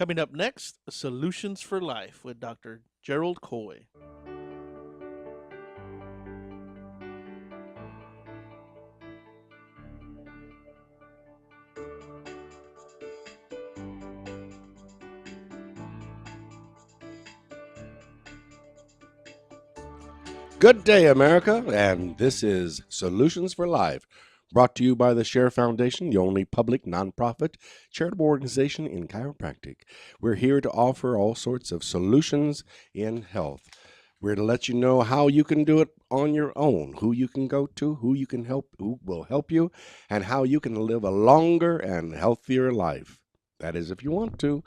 Coming up next, Solutions for Life with Dr. Gerald Coy. Good day, America, and this is Solutions for Life, brought to you by the Share Foundation, the only public, nonprofit, charitable organization in chiropractic. We're here to offer all sorts of solutions in health. We're to let you know how you can do it on your own, who you can go to, who you can help, who will help you, and how you can live a longer and healthier life. That is, if you want to,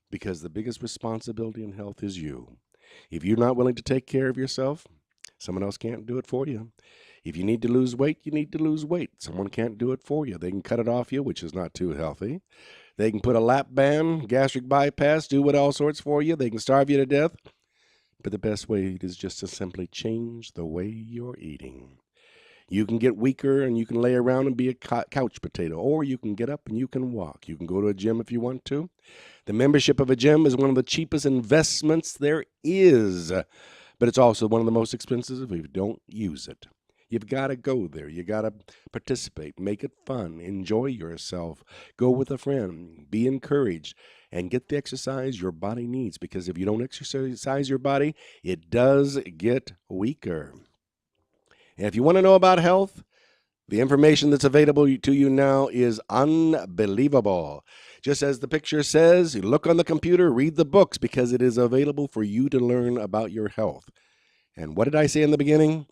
because the biggest responsibility in health is you. If you're not willing to take care of yourself, someone else can't do it for you. If you need to lose weight, you need to lose weight. Someone can't do it for you. They can cut it off you, which is not too healthy. They can put a lap band, gastric bypass, do what all sorts for you. They can starve you to death. But the best way is just to simply change the way you're eating. You can get weaker and you can lay around and be a couch potato, or you can get up and you can walk. You can go to a gym if you want to. The membership of a gym is one of the cheapest investments there is, but it's also one of the most expensive if you don't use it. You've got to go there. You got to participate, make it fun, enjoy yourself, go with a friend, be encouraged, and get the exercise your body needs, because if you don't exercise your body, it does get weaker. And if you want to know about health, the information that's available to you now is unbelievable. Just as the picture says, you look on the computer, read the books, because it is available for you to learn about your health. And what did I say in the beginning?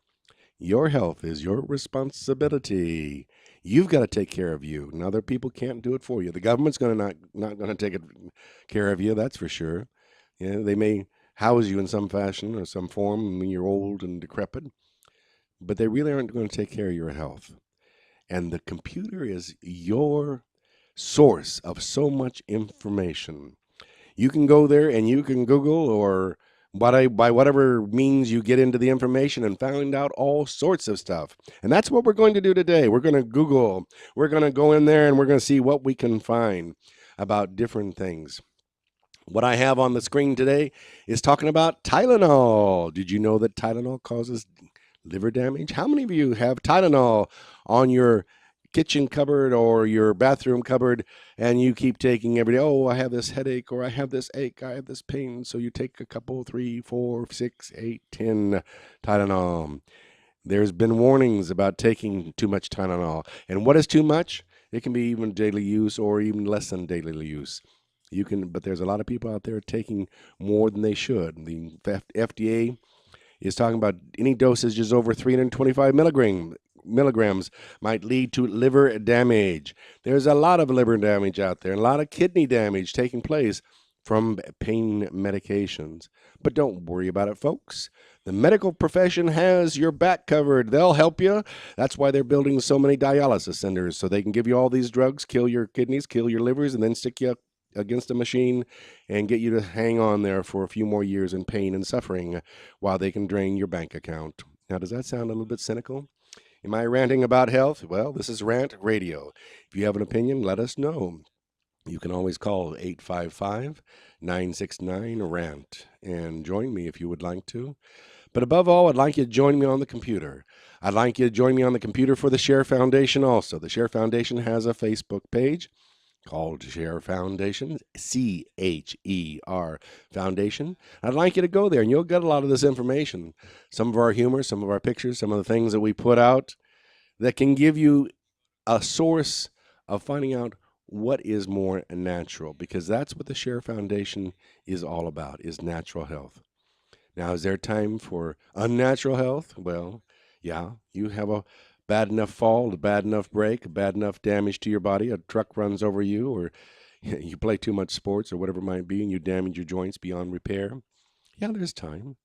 Your health is your responsibility. You've got to take care of you, and other people can't do it for you. The government's not going to take care of you, that's for sure. Yeah, they may house you in some fashion or some form when you're old and decrepit, but they really aren't going to take care of your health. And the computer is your source of so much information. You can go there and you can Google or by whatever means you get into the information and find out all sorts of stuff. And that's what we're going to do today. We're going to Google. We're going to go in there and we're going to see what we can find about different things. What I have on the screen today is talking about Tylenol. Did you know that Tylenol causes liver damage? How many of you have Tylenol on your kitchen cupboard or your bathroom cupboard, and you keep taking every day? Oh, I have this headache, or I have this ache, I have this pain. So you take a couple, 3, 4, 6, 8, 10 Tylenol. There's been warnings about taking too much Tylenol. And what is too much? It can be even daily use or even less than daily use. But there's a lot of people out there taking more than they should. The FDA is talking about any dosages over 325 milligrams might lead to liver damage. There's a lot of liver damage out there and a lot of kidney damage taking place from pain medications. But don't worry about it, folks. The medical profession has your back covered. They'll help you. That's why they're building so many dialysis centers, so they can give you all these drugs, kill your kidneys, kill your livers, and then stick you up against a machine and get you to hang on there for a few more years in pain and suffering while they can drain your bank account. Now, does that sound a little bit cynical? Am I ranting about health? Well, this is Rant Radio. If you have an opinion, let us know. You can always call 855-969-RANT and join me if you would like to. But above all, I'd like you to join me on the computer. I'd like you to join me on the computer for the Share Foundation also. The Share Foundation has a Facebook page called Share Foundation, CHER Foundation. I'd like you to go there, and you'll get a lot of this information. Some of our humor, some of our pictures, some of the things that we put out that can give you a source of finding out what is more natural, because that's what the Share Foundation is all about, is natural health. Now, is there time for unnatural health? Well, yeah, you have a bad enough fall, a bad enough break, a bad enough damage to your body, a truck runs over you, or you play too much sports or whatever it might be, and you damage your joints beyond repair. Yeah, there's time.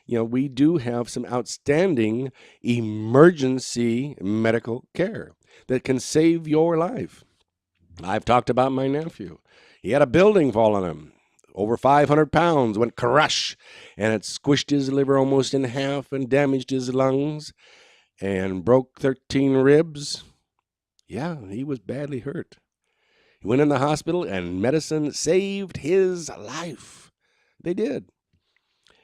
We do have some outstanding emergency medical care that can save your life. I've talked about my nephew. He had a building fall on him. Over 500 pounds, went crush, and it squished his liver almost in half and damaged his lungs and broke 13 ribs. Yeah, he was badly hurt. He went in the hospital, and medicine saved his life. They did.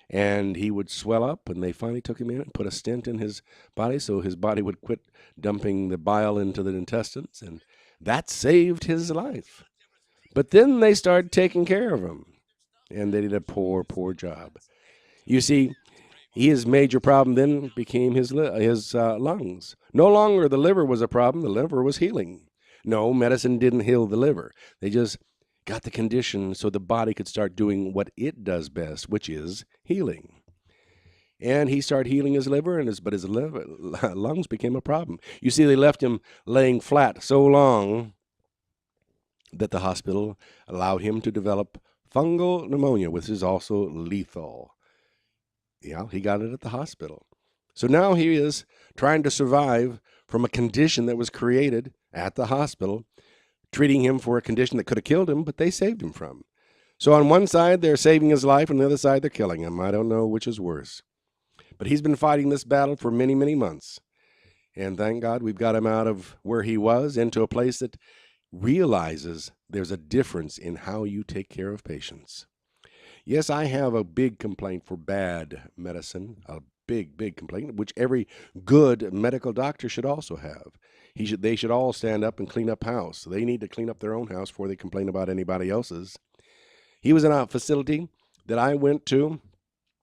And he would swell up, and they finally took him in and put a stent in his body so his body would quit dumping the bile into the intestines, and that saved his life. But then they started taking care of him, and they did a poor, poor job. You see, his major problem then became his lungs. No longer the liver was a problem, the liver was healing. No, medicine didn't heal the liver. They just got the condition so the body could start doing what it does best, which is healing. And he started healing his liver, but his lungs became a problem. You see, they left him laying flat so long that the hospital allowed him to develop fungal pneumonia, which is also lethal. Yeah, he got it at the hospital. So now he is trying to survive from a condition that was created at the hospital, treating him for a condition that could have killed him, but they saved him from. So on one side, they're saving his life, and on the other side, they're killing him. I don't know which is worse. But he's been fighting this battle for many, many months. And thank God we've got him out of where he was into a place that realizes there's a difference in how you take care of patients. Yes, I have a big complaint for bad medicine, a big, big complaint, which every good medical doctor should also have. They should all stand up and clean up house. They need to clean up their own house before they complain about anybody else's. He was in a facility that I went to,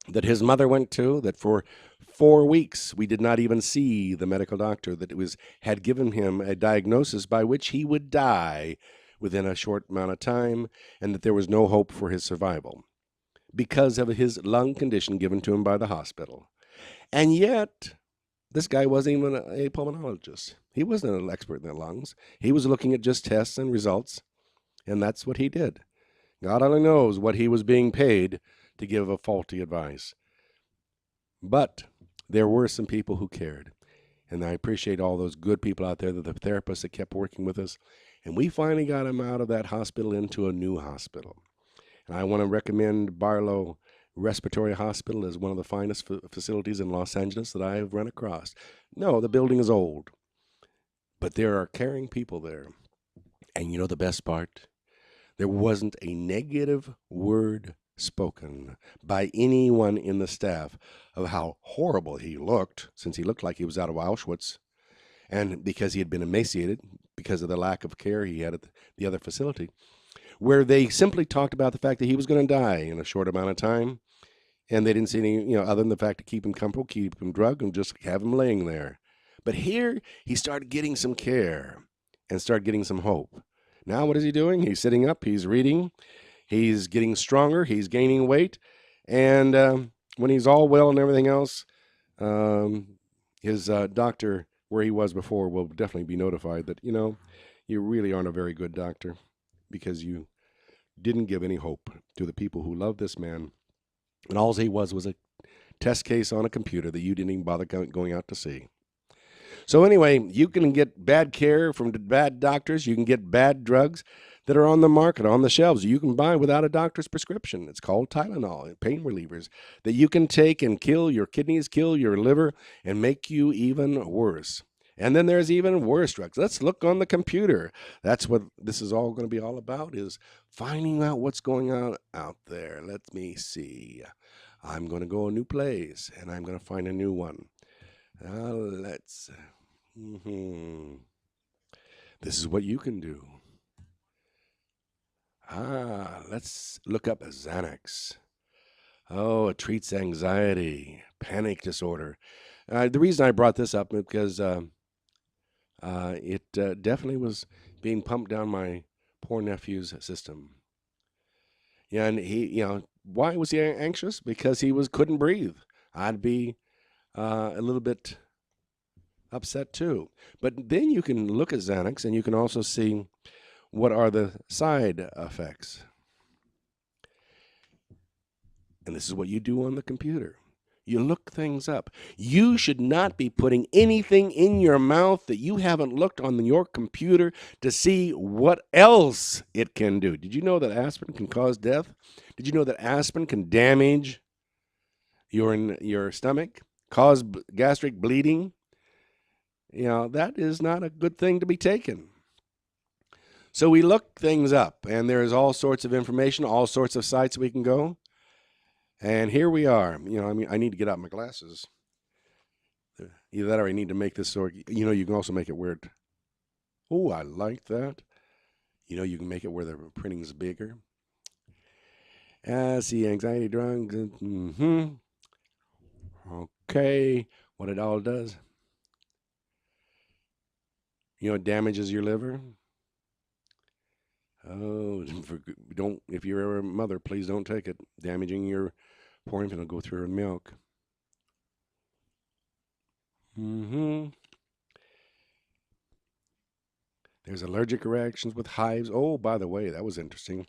that his mother went to, that for 4 weeks we did not even see the medical doctor, that had given him a diagnosis by which he would die within a short amount of time, and that there was no hope for his survival because of his lung condition given to him by the hospital. And yet, this guy wasn't even a pulmonologist. He wasn't an expert in the lungs. He was looking at just tests and results, and that's what he did. God only knows what he was being paid to give a faulty advice. But there were some people who cared, and I appreciate all those good people out there, the therapists that kept working with us, and we finally got him out of that hospital into a new hospital. And I want to recommend Barlow Respiratory Hospital as one of the finest facilities in Los Angeles that I have run across. No, the building is old, but there are caring people there. And you know the best part? There wasn't a negative word spoken by anyone in the staff of how horrible he looked, since he looked like he was out of Auschwitz, and because he had been emaciated because of the lack of care he had at the other facility, where they simply talked about the fact that he was going to die in a short amount of time, and they didn't see any, other than the fact to keep him comfortable, keep him drugged, and just have him laying there. But here, he started getting some care and started getting some hope. Now what is he doing? He's sitting up, he's reading, he's getting stronger, he's gaining weight, and when he's all well and everything else, his doctor, where he was before, will definitely be notified that, you really aren't a very good doctor because you didn't give any hope to the people who love this man. And all he was a test case on a computer that you didn't even bother going out to see. So anyway, you can get bad care from bad doctors. You can get bad drugs that are on the market, on the shelves, you can buy without a doctor's prescription. It's called Tylenol, pain relievers, that you can take and kill your kidneys, kill your liver, and make you even worse. And then there's even worse drugs. Let's look on the computer. That's what this is all going to be all about, is finding out what's going on out there. Let me see. I'm going to go a new place, and I'm going to find a new one. This is what you can do. Let's look up Xanax. Oh, it treats anxiety, panic disorder. The reason I brought this up is because it definitely was being pumped down my poor nephew's system. Yeah, and he, why was he anxious? Because he couldn't breathe. I'd be a little bit upset too. But then you can look at Xanax and you can also see what are the side effects. And this is what you do on the computer. You look things up. You should not be putting anything in your mouth that you haven't looked on your computer to see what else it can do. Did you know that aspirin can cause death? Did you know that aspirin can damage your stomach, cause gastric bleeding? That is not a good thing to be taken. So we look things up, and there's all sorts of information, all sorts of sites we can go. And here we are. I need to get out my glasses. Either that or I need to make this so, you can also make it weird. Oh, I like that. You can make it where the printing is bigger. See, anxiety, drugs. Okay, what it all does. It damages your liver. Oh, don't. If you're ever a mother, please don't take it. Damaging your poor infant will go through her milk. There's allergic reactions with hives. Oh, by the way, that was interesting.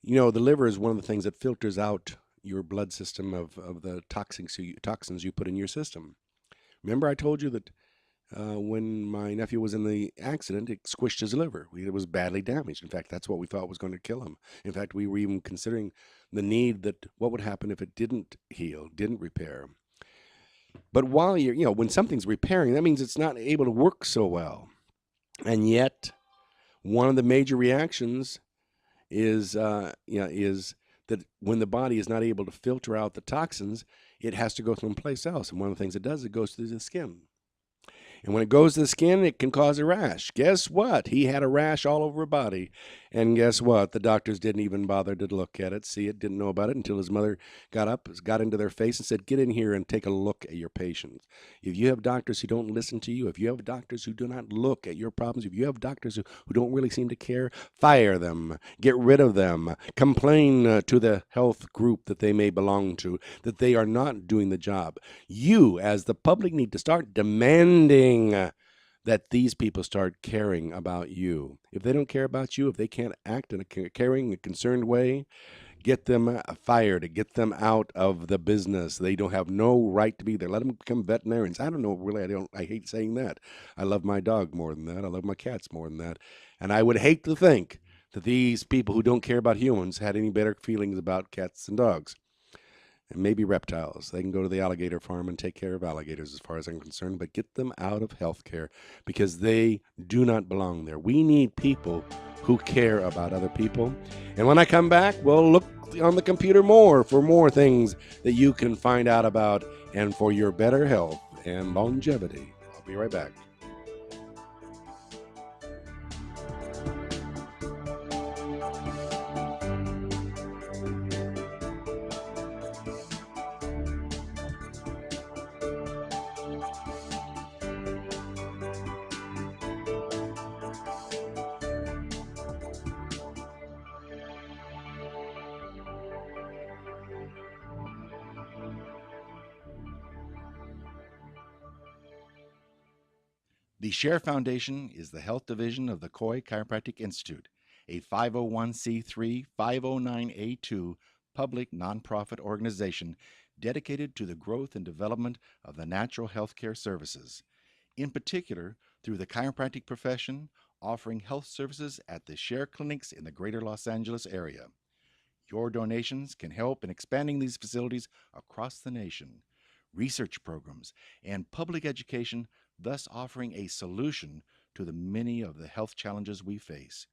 The liver is one of the things that filters out your blood system of the toxins you put in your system. Remember I told you that when my nephew was in the accident, it squished his liver. It was badly damaged. In fact, that's what we thought was going to kill him. In fact, we were even considering the need that what would happen if it didn't heal, didn't repair. But while when something's repairing, that means it's not able to work so well. And yet, one of the major reactions is that when the body is not able to filter out the toxins, it has to go someplace else. And one of the things it does, it goes through the skin. And when it goes to the skin, it can cause a rash. Guess what? He had a rash all over her body. And guess what? The doctors didn't even bother to look at it, see it, didn't know about it until his mother got into their face and said, get in here and take a look at your patients. If you have doctors who don't listen to you, if you have doctors who do not look at your problems, if you have doctors who don't really seem to care, fire them, get rid of them, complain to the health group that they may belong to, that they are not doing the job. You, as the public, need to start demanding that these people start caring about you. If they don't care about you, if they can't act in a caring, concerned way, get them fired, get them out of the business. They don't have no right to be there. Let them become veterinarians. I don't know, really, I hate saying that. I love my dog more than that. I love my cats more than that. And I would hate to think that these people who don't care about humans had any better feelings about cats and dogs. And maybe reptiles. They can go to the alligator farm and take care of alligators as far as I'm concerned, but get them out of healthcare because they do not belong there. We need people who care about other people. And when I come back, we'll look on the computer for more things that you can find out about and for your better health and longevity. I'll be right back. The Share Foundation is the health division of the Coy Chiropractic Institute, a 501c3 509A2 public nonprofit organization dedicated to the growth and development of the natural health care services, in particular through the chiropractic profession, offering health services at the Share clinics in the greater Los Angeles area. Your donations can help in expanding these facilities across the nation, research programs, and public education, thus offering a solution to the many of the health challenges we face.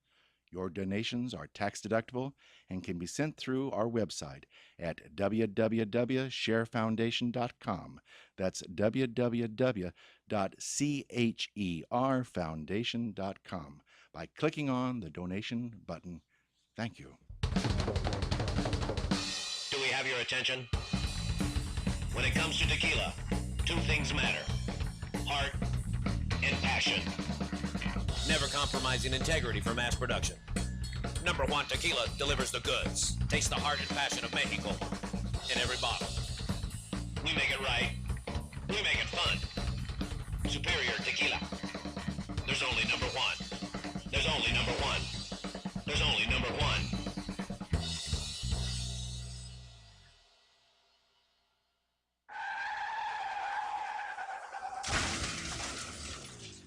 Your donations are tax deductible and can be sent through our website at www.sharefoundation.com. That's www.cherfoundation.com by clicking on the donation button. Thank you. Do we have your attention? When it comes to tequila, two things matter: heart and passion. Never compromising integrity for mass production. Number one tequila delivers the goods. Taste the heart and passion of Mexico in every bottle. We make it right. We make it fun. Superior tequila. There's only number one. There's only number one. There's only number one.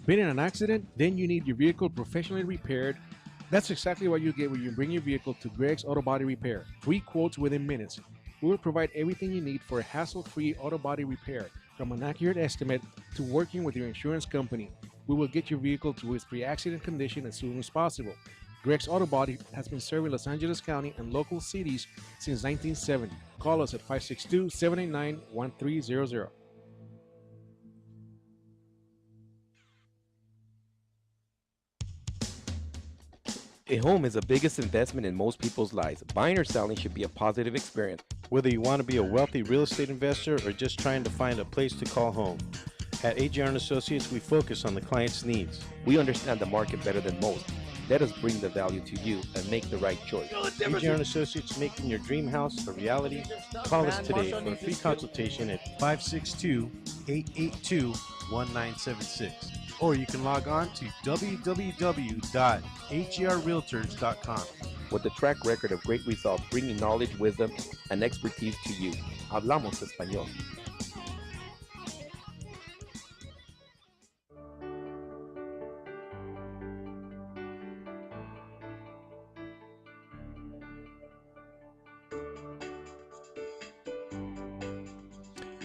Been in an accident? Then you need your vehicle professionally repaired. That's exactly what you get when you bring your vehicle to Greg's Auto Body Repair. Free quotes within minutes. We will provide everything you need for a hassle-free auto body repair, from an accurate estimate to working with your insurance company. We will get your vehicle to its pre-accident condition as soon as possible. Greg's Auto Body has been serving Los Angeles County and local cities since 1970. Call us at 562-789-1300. A home is the biggest investment in most people's lives. Buying or selling should be a positive experience. Whether you want to be a wealthy real estate investor or just trying to find a place to call home. At AGR & Associates, we focus on the client's needs. We understand the market better than most. Let us bring the value to you and make the right choice. AGR & Associates, making your dream house a reality. Call us today for a free consultation at 562-882-1976. Or you can log on to www.agrrealtors.com. With a track record of great results, bringing knowledge, wisdom, and expertise to you. Hablamos español.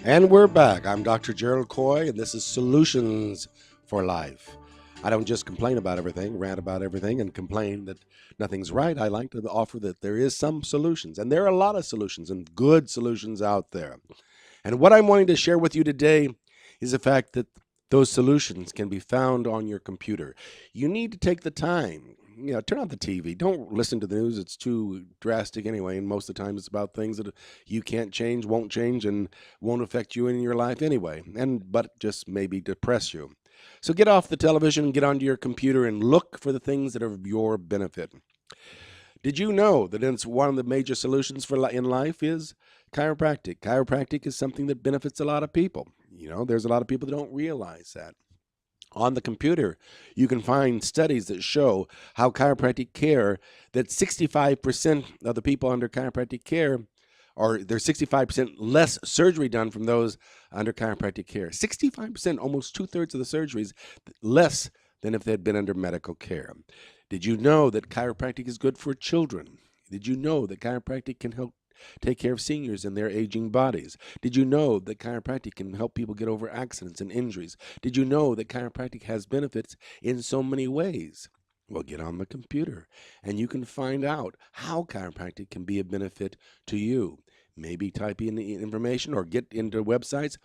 And we're back. I'm Dr. Gerald Coy, and this is Solutions for Life. I don't just complain about everything, rant about everything, and complain that nothing's right. I like to offer that there is some solutions, and there are a lot of solutions and good solutions out there. And what I'm wanting to share with you today is the fact that those solutions can be found on your computer. You need to take the time. Turn on the TV. Don't listen to the news. It's too drastic anyway, and most of the time it's about things that you can't change, won't change, and won't affect you in your life anyway, but just maybe depress you. So get off the television, get onto your computer, and look for the things that are of your benefit. Did you know that it's one of the major solutions in life is chiropractic? Chiropractic is something that benefits a lot of people. There's a lot of people that don't realize that. On the computer, you can find studies that show how chiropractic care, that 65% of the people under chiropractic care, or there's 65% less surgery done from those under chiropractic care. 65%, almost two-thirds of the surgeries, less than if they'd been under medical care. Did you know that chiropractic is good for children? Did you know that chiropractic can help take care of seniors and their aging bodies? Did you know that chiropractic can help people get over accidents and injuries? Did you know that chiropractic has benefits in so many ways? Well, get on the computer and you can find out how chiropractic can be a benefit to you. Maybe type in the information or get into websites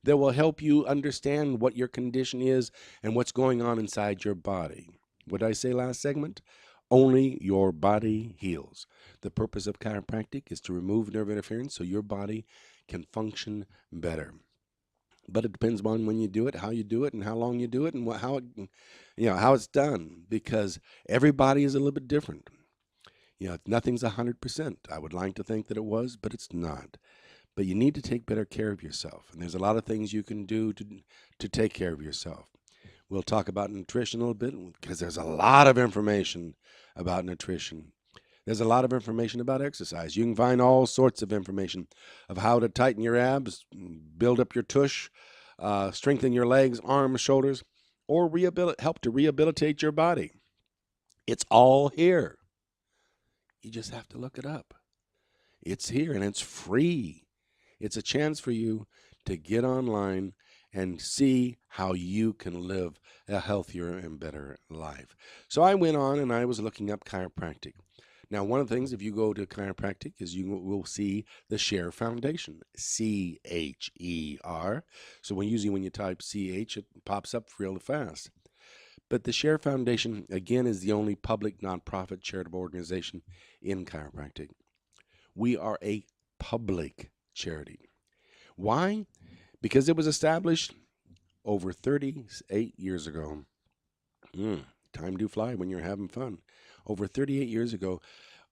that will help you understand what your condition is and what's going on inside your body. What did I say last segment? Only your body heals. The purpose of chiropractic is to remove nerve interference so your body can function better. But it depends on when you do it, how you do it, and how long you do it, and how it's done. Because everybody is a little bit different. Nothing's 100%. I would like to think that it was, but it's not. But you need to take better care of yourself, and there's a lot of things you can do to take care of yourself. We'll talk about nutrition a little bit because there's a lot of information about nutrition. There's a lot of information about exercise. You can find all sorts of information of how to tighten your abs, build up your tush, strengthen your legs, arms, shoulders, or help to rehabilitate your body. It's all here. You just have to look it up. It's here and it's free. It's a chance for you to get online and see how you can live a healthier and better life. So I went on and I was looking up chiropractic. Now, one of the things, if you go to chiropractic, is you will see the Cher Foundation, C-H-E-R. So when you type C-H, it pops up real fast. But the Cher Foundation, again, is the only public nonprofit charitable organization in chiropractic. We are a public charity. Why? Because it was established over 38 years ago. Time do fly when you're having fun. Over 38 years ago,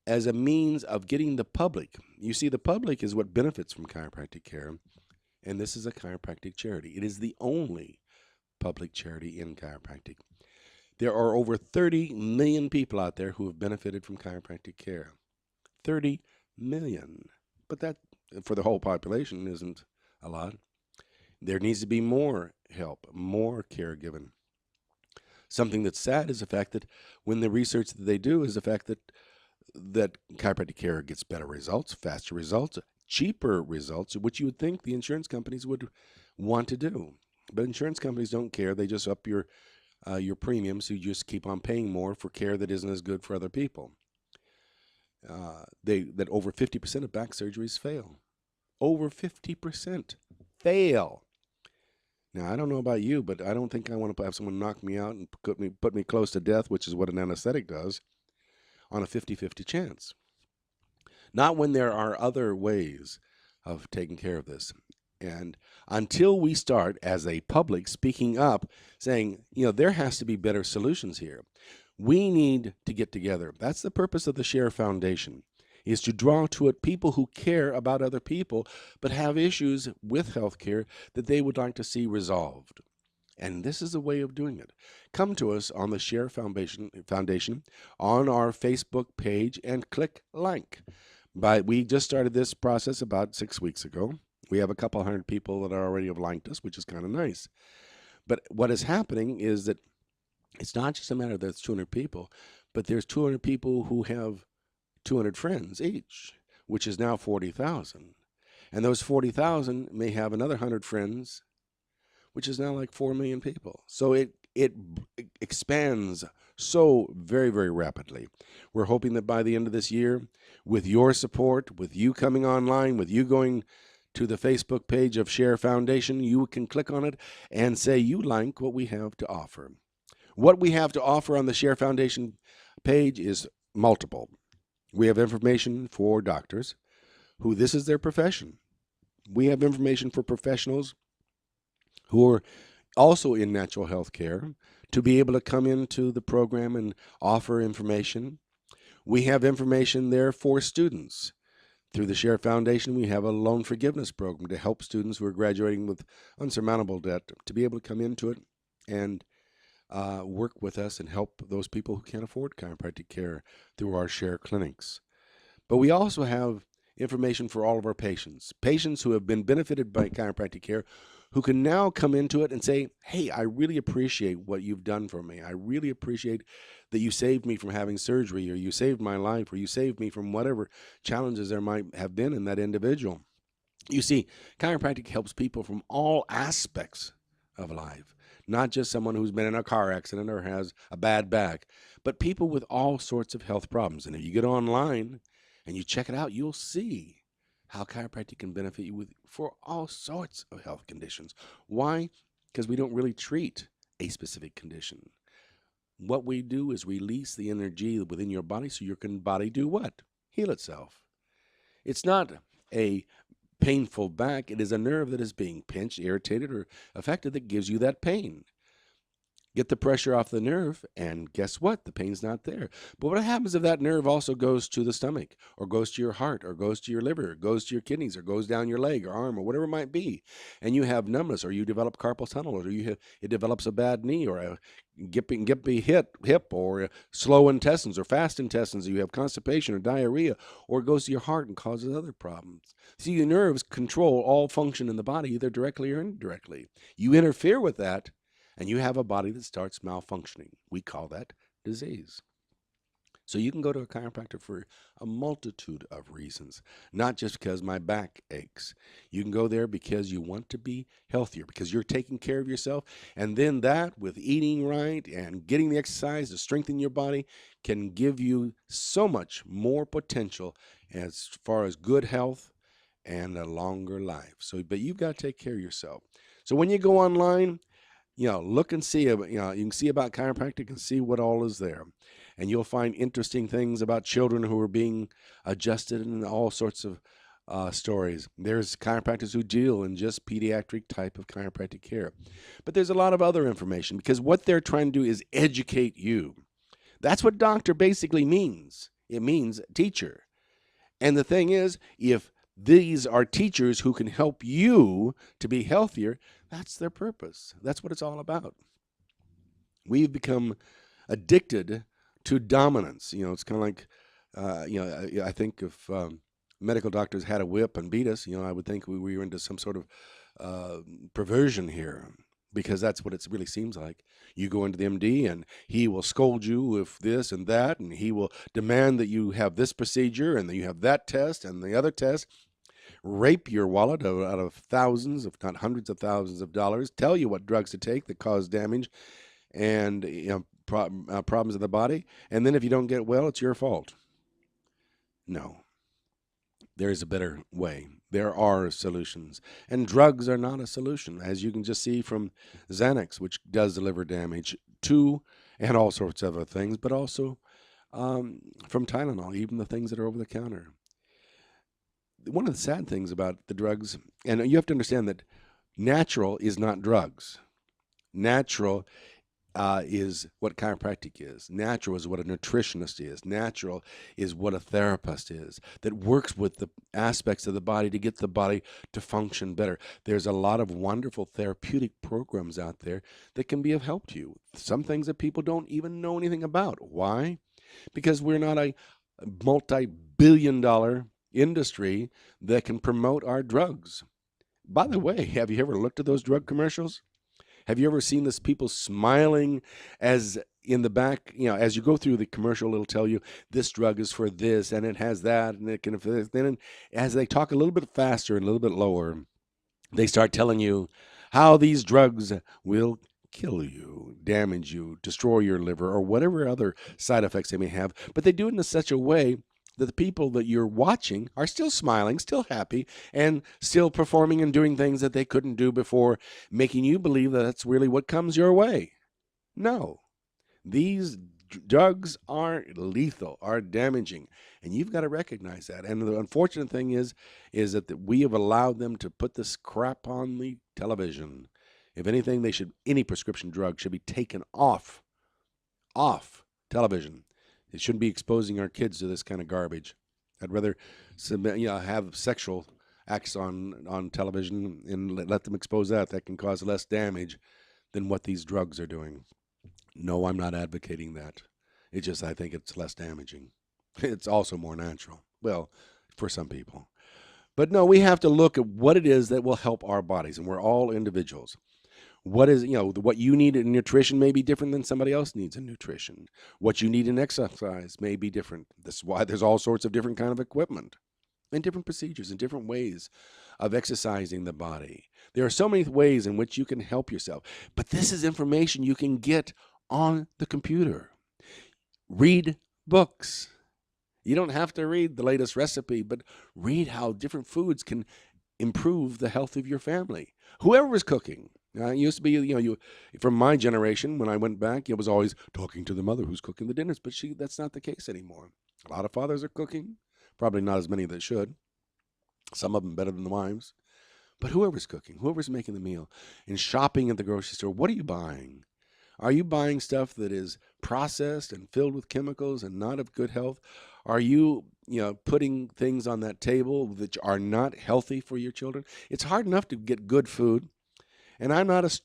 as a means of getting the public. You see, the public is what benefits from chiropractic care, and this is a chiropractic charity. It is the only public charity in chiropractic. There are over 30 million people out there who have benefited from chiropractic care. 30 million. But that, for the whole population, isn't a lot. There needs to be more help, more care given. Something that's sad is the fact that when the research that they do is the fact that chiropractic care gets better results, faster results, cheaper results, which you would think the insurance companies would want to do. But insurance companies don't care. They just up your your premiums, so you just keep on paying more for care that isn't as good for other people. That over 50% of back surgeries fail. Over 50% fail. Now, I don't know about you, but I don't think I want to have someone knock me out and put me close to death, which is what an anesthetic does, on a 50-50 chance. Not when there are other ways of taking care of this. And until we start, as a public, speaking up, saying, there has to be better solutions here. We need to get together. That's the purpose of the Share Foundation, is to draw to it people who care about other people, but have issues with healthcare that they would like to see resolved. And this is a way of doing it. Come to us on the Share Foundation on our Facebook page and click like. We just started this process about 6 weeks ago. We have a couple hundred people that already have liked us, which is kind of nice. But what is happening is that it's not just a matter that there's 200 people, but there's 200 people who have 200 friends each, which is now 40,000. And those 40,000 may have another 100 friends, which is now like 4 million people. So it expands so very, very rapidly. We're hoping that by the end of this year, with your support, with you coming online, with you going to the Facebook page of Share Foundation, you can click on it and say you like what we have to offer. What we have to offer on the Share Foundation page is multiple. We have information for doctors who this is their profession. We have information for professionals who are also in natural health care to be able to come into the program and offer information. We have information there for students. Through the Share Foundation, we have a loan forgiveness program to help students who are graduating with unsurmountable debt to be able to come into it and work with us and help those people who can't afford chiropractic care through our Share clinics. But we also have information for all of our patients who have been benefited by chiropractic care, who can now come into it and say, hey, I really appreciate what you've done for me. I really appreciate that you saved me from having surgery, or you saved my life, or you saved me from whatever challenges there might have been in that individual. You see, chiropractic helps people from all aspects of life, not just someone who's been in a car accident or has a bad back, but people with all sorts of health problems. And if you get online and you check it out, you'll see how chiropractic can benefit you for all sorts of health conditions. Why? Because we don't really treat a specific condition. What we do is release the energy within your body so your body do what? Heal itself. It's not a painful back. It is a nerve that is being pinched, irritated, or affected that gives you that pain. Get the pressure off the nerve, and guess what? The pain's not there. But what happens if that nerve also goes to the stomach, or goes to your heart, or goes to your liver, or goes to your kidneys, or goes down your leg or arm, or whatever it might be, and you have numbness, or you develop carpal tunnel, or it develops a bad knee, or a gippy hip, or slow intestines, or fast intestines, or you have constipation or diarrhea, or it goes to your heart and causes other problems. See, your nerves control all function in the body, either directly or indirectly. You interfere with that, and you have a body that starts malfunctioning. We call that disease. So you can go to a chiropractor for a multitude of reasons, not just because my back aches. You can go there because you want to be healthier, because you're taking care of yourself. And then that, with eating right and getting the exercise to strengthen your body, can give you so much more potential as far as good health and a longer life. But you've got to take care of yourself. So when you go online, look and see, you can see about chiropractic and see what all is there. And you'll find interesting things about children who are being adjusted and all sorts of stories. There's chiropractors who deal in just pediatric type of chiropractic care. But there's a lot of other information, because what they're trying to do is educate you. That's what doctor basically means. It means teacher. And the thing is, if these are teachers who can help you to be healthier, that's their purpose. That's what it's all about. We've become addicted to dominance. It's kind of like, I think if medical doctors had a whip and beat us, I would think we were into some sort of perversion here, because that's what it really seems like. You go into the MD and he will scold you with this and that, and he will demand that you have this procedure and that you have that test and the other test. Rape your wallet out of thousands, if not hundreds of thousands of dollars, tell you what drugs to take that cause damage, and problems in the body. And then if you don't get well, it's your fault. No, there is a better way. There are solutions, and drugs are not a solution, as you can just see from Xanax, which does deliver damage to and all sorts of other things, but also from Tylenol, even the things that are over the counter. One of the sad things about the drugs, and you have to understand that natural is not drugs. Natural is what chiropractic is. Natural is what a nutritionist is. Natural is what a therapist is, that works with the aspects of the body to get the body to function better. There's a lot of wonderful therapeutic programs out there that can be of help to you. Some things that people don't even know anything about. Why? Because we're not a multi-billion-dollar industry that can promote our drugs. By the way, have you ever looked at those drug commercials? Have you ever seen this people smiling as in the back, as you go through the commercial, it'll tell you this drug is for this and it has that and it can, then as they talk a little bit faster and a little bit lower, they start telling you how these drugs will kill you, damage you, destroy your liver, or whatever other side effects they may have. But they do it in such a way that the people that you're watching are still smiling, still happy, and still performing and doing things that they couldn't do before, making you believe that that's really what comes your way. No. These drugs are lethal, are damaging, and you've got to recognize that. And the unfortunate thing is that we have allowed them to put this crap on the television. If anything, any prescription drug should be taken off television. It shouldn't be exposing our kids to this kind of garbage. I'd rather have sexual acts on television and let them expose that. That can cause less damage than what these drugs are doing. No, I'm not advocating that. It's just I think it's less damaging. It's also more natural. Well, for some people. But no, we have to look at what it is that will help our bodies, and we're all individuals. What you need in nutrition may be different than somebody else needs in nutrition. What you need in exercise may be different. That's why there's all sorts of different kind of equipment and different procedures and different ways of exercising the body. There are so many ways in which you can help yourself. But this is information you can get on the computer. Read books. You don't have to read the latest recipe, but read how different foods can improve the health of your family. Whoever is cooking. It used to be, from my generation, when I went back, it was always talking to the mother who's cooking the dinners, but that's not the case anymore. A lot of fathers are cooking, probably not as many that should. Some of them better than the wives. But whoever's cooking, whoever's making the meal, and shopping at the grocery store, what are you buying? Are you buying stuff that is processed and filled with chemicals and not of good health? Are you, putting things on that table that are not healthy for your children? It's hard enough to get good food. And I'm not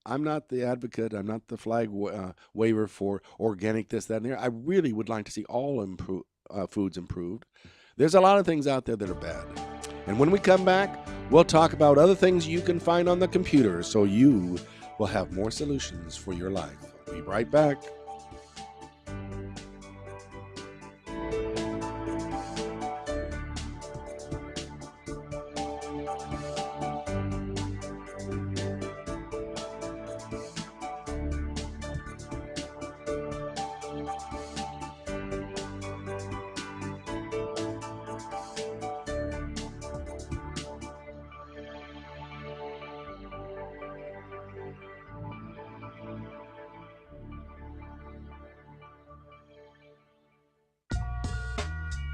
I'm not the advocate. I'm not the flag waver for organic this, that, and there. I really would like to see all foods improved. There's a lot of things out there that are bad. And when we come back, we'll talk about other things you can find on the computer so you will have more solutions for your life. We'll be right back.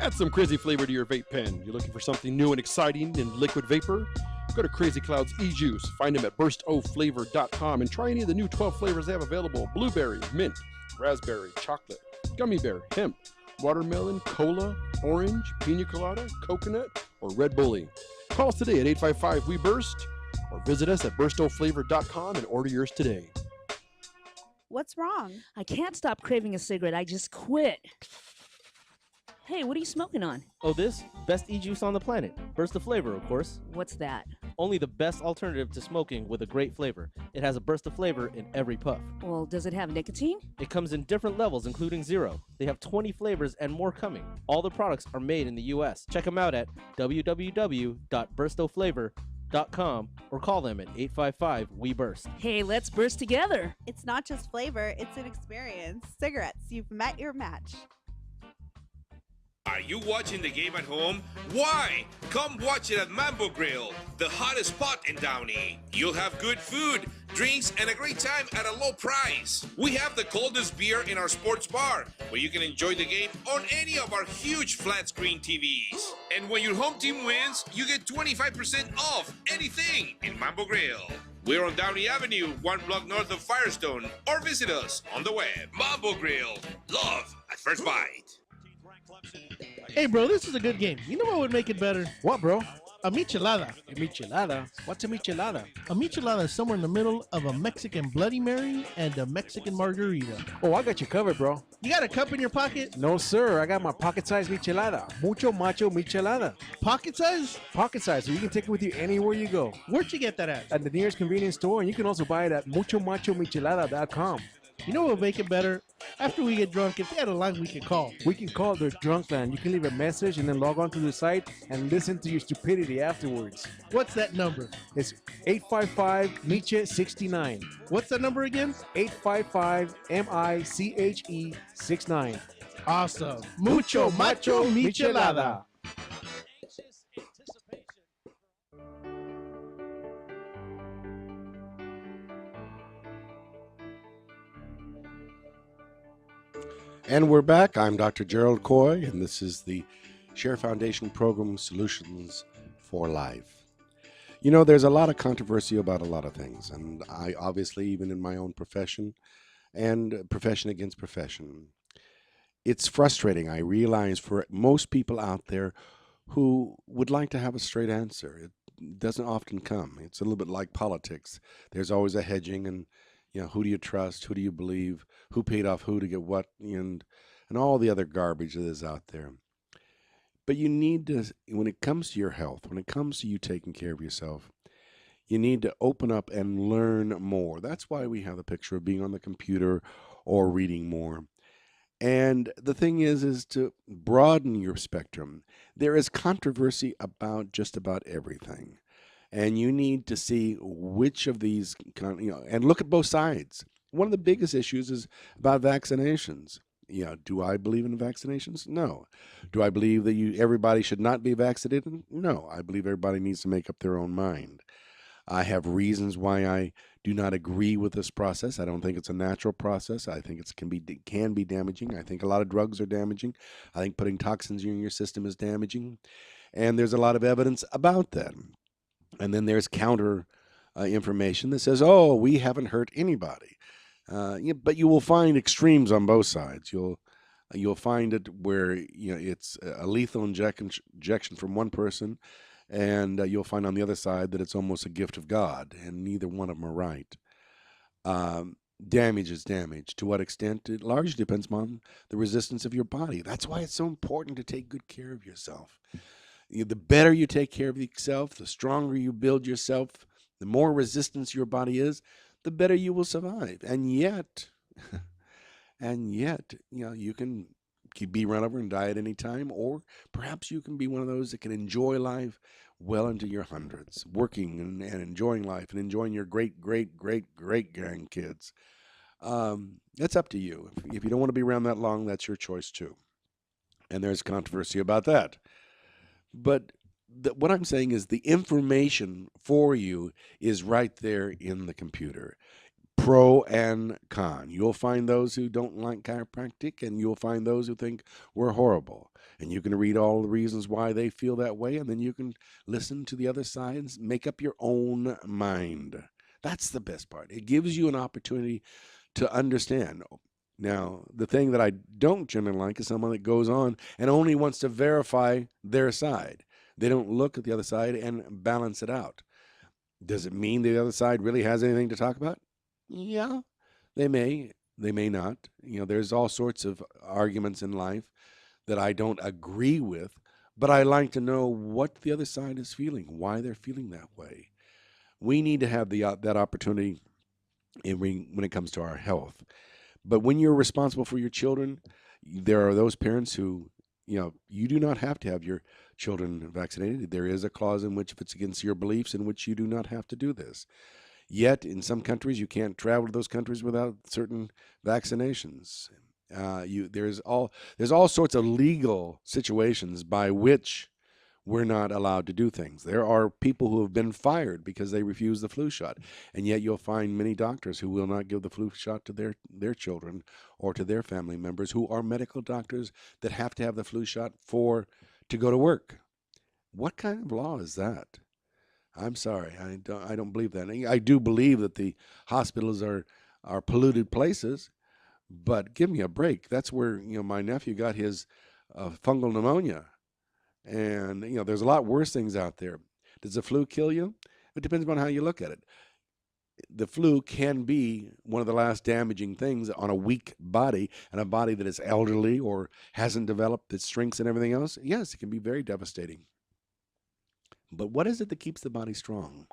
Add some crazy flavor to your vape pen. You're looking for something new and exciting in liquid vapor? Go to Crazy Cloud's e-Juice. Find them at burstoflavor.com and try any of the new 12 flavors they have available. Blueberry, mint, raspberry, chocolate, gummy bear, hemp, watermelon, cola, orange, pina colada, coconut, or red bully. Call us today at 855-WE-BURST or visit us at burstoflavor.com and order yours today. What's wrong? I can't stop craving a cigarette. I just quit. Hey, what are you smoking on? Oh, this? Best e-juice on the planet. Burst of flavor, of course. What's that? Only the best alternative to smoking with a great flavor. It has a burst of flavor in every puff. Well, does it have nicotine? It comes in different levels, including 0. They have 20 flavors and more coming. All the products are made in the U.S. Check them out at www.burstoflavor.com. rantcall.com or call them at 855-WE-BURST. Hey, let's burst together. It's not just flavor, it's an experience. Cigarettes, you've met your match. Are you watching the game at home? Why? Come watch it at Mambo Grill, the hottest spot in Downey. You'll have good food, drinks, and a great time at a low price. We have the coldest beer in our sports bar, where you can enjoy the game on any of our huge flat screen TVs. And when your home team wins, you get 25% off anything in Mambo Grill. We're on Downey Avenue, 1 block north of Firestone, or visit us on the web. Mambo Grill, love at first bite. Hey, bro, this is a good game. You know what would make it better? What, bro? A michelada. A michelada? What's a michelada? A michelada is somewhere in the middle of a Mexican Bloody Mary and a Mexican margarita. Oh, I got you covered, bro. You got a cup in your pocket? No, sir. I got my pocket-sized michelada. Mucho macho michelada. Pocket size? Pocket size, so you can take it with you anywhere you go. Where'd you get that at? At the nearest convenience store, and you can also buy it at muchomachomichelada.com. You know what would make it better? After we get drunk, if they had a line we can call. We can call their drunk line. You can leave a message and then log on to the site and listen to your stupidity afterwards. What's that number? It's 855-MICHE-69. What's that number again? 855-MICHE-69. Awesome. Mucho macho michelada. And we're back. I'm Dr. Gerald Coy, and this is the Share Foundation Program Solutions for Life. You know, there's a lot of controversy about a lot of things, and I obviously, even in my own profession, and profession against profession, it's frustrating. I realize for most people out there who would like to have a straight answer, it doesn't often come. It's a little bit like politics. There's always a hedging and who do you trust? Who do you believe? Who paid off who to get what? And all the other garbage that is out there. But you need to, when it comes to your health, when it comes to you taking care of yourself, you need to open up and learn more. That's why we have the picture of being on the computer or reading more. And the thing is to broaden your spectrum. There is controversy about just about everything. And you need to see which of these, and look at both sides. One of the biggest issues is about vaccinations. Do I believe in vaccinations? No. Do I believe that everybody should not be vaccinated? No. I believe everybody needs to make up their own mind. I have reasons why I do not agree with this process. I don't think it's a natural process. I think it can be damaging. I think a lot of drugs are damaging. I think putting toxins in your system is damaging. And there's a lot of evidence about that. And then there's counter information that says, "Oh, we haven't hurt anybody." But you will find extremes on both sides. You'll find it where it's a lethal injection from one person, and you'll find on the other side that it's almost a gift of God, and neither one of them are right. Damage is damage. To what extent? It largely depends on the resistance of your body. That's why it's so important to take good care of yourself. The better you take care of yourself, the stronger you build yourself, the more resistance your body is, the better you will survive. And yet, you can be run over and die at any time, or perhaps you can be one of those that can enjoy life well into your hundreds, working and enjoying life and enjoying your great grandkids. That's up to you. If you don't want to be around that long, that's your choice too. And there's controversy about that. But what I'm saying is the information for you is right there in the computer. Pro and con. You'll find those who don't like chiropractic, and you'll find those who think we're horrible. And you can read all the reasons why they feel that way, and then you can listen to the other side and make up your own mind. That's the best part. It gives you an opportunity to understand. Now, the thing that I don't generally like is someone that goes on and only wants to verify their side. They don't look at the other side and balance it out. Does it mean the other side really has anything to talk about? Yeah, they may not. There's all sorts of arguments in life that I don't agree with, but I like to know what the other side is feeling, why they're feeling that way. We need to have that opportunity when it comes to our health. But when you're responsible for your children, there are those parents who, you do not have to have your children vaccinated. There is a clause in which, if it's against your beliefs, in which you do not have to do this. Yet, in some countries, you can't travel to those countries without certain vaccinations. There's all sorts of legal situations by which we're not allowed to do things. There are people who have been fired because they refuse the flu shot, and yet you'll find many doctors who will not give the flu shot to their children or to their family members who are medical doctors that have to have the flu shot to go to work. What kind of law is that? I'm sorry, I don't believe that. I do believe that the hospitals are polluted places, but give me a break. That's where my nephew got his fungal pneumonia. And, there's a lot worse things out there. Does the flu kill you? It depends on how you look at it. The flu can be one of the last damaging things on a weak body, and a body that is elderly or hasn't developed its strengths and everything else. Yes, it can be very devastating. But what is it that keeps the body strong?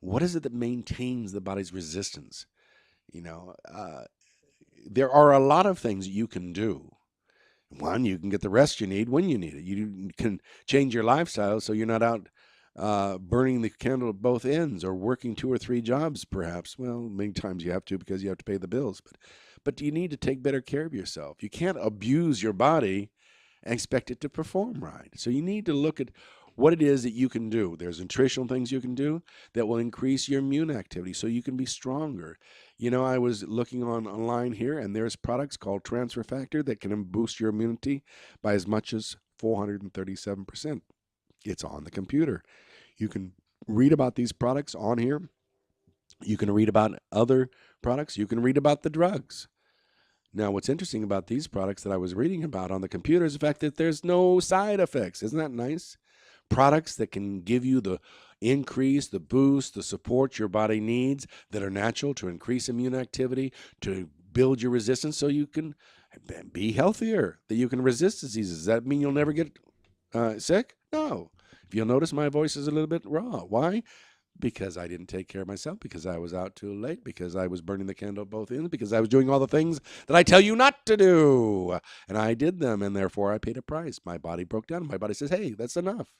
What is it that maintains the body's resistance? There are a lot of things you can do. One, you can get the rest you need when you need it. You can change your lifestyle so you're not out burning the candle at both ends or working 2 or 3 jobs, perhaps. Well, many times you have to because you have to pay the bills. But you need to take better care of yourself. You can't abuse your body and expect it to perform right. So you need to look at what it is that you can do. There's nutritional things you can do that will increase your immune activity so you can be stronger. I was looking online here, and there's products called Transfer Factor that can boost your immunity by as much as 437%. It's on the computer. You can read about these products on here. You can read about other products. You can read about the drugs. Now, what's interesting about these products that I was reading about on the computer is the fact that there's no side effects. Isn't that nice? Products that can give you the increase, the boost, the support your body needs that are natural to increase immune activity, to build your resistance so you can be healthier, that you can resist diseases. Does that mean you'll never get sick? No. If you'll notice, my voice is a little bit raw. Why? Because I didn't take care of myself, because I was out too late, because I was burning the candle at both ends, because I was doing all the things that I tell you not to do. And I did them, and therefore I paid a price. My body broke down. My body says, hey, that's enough.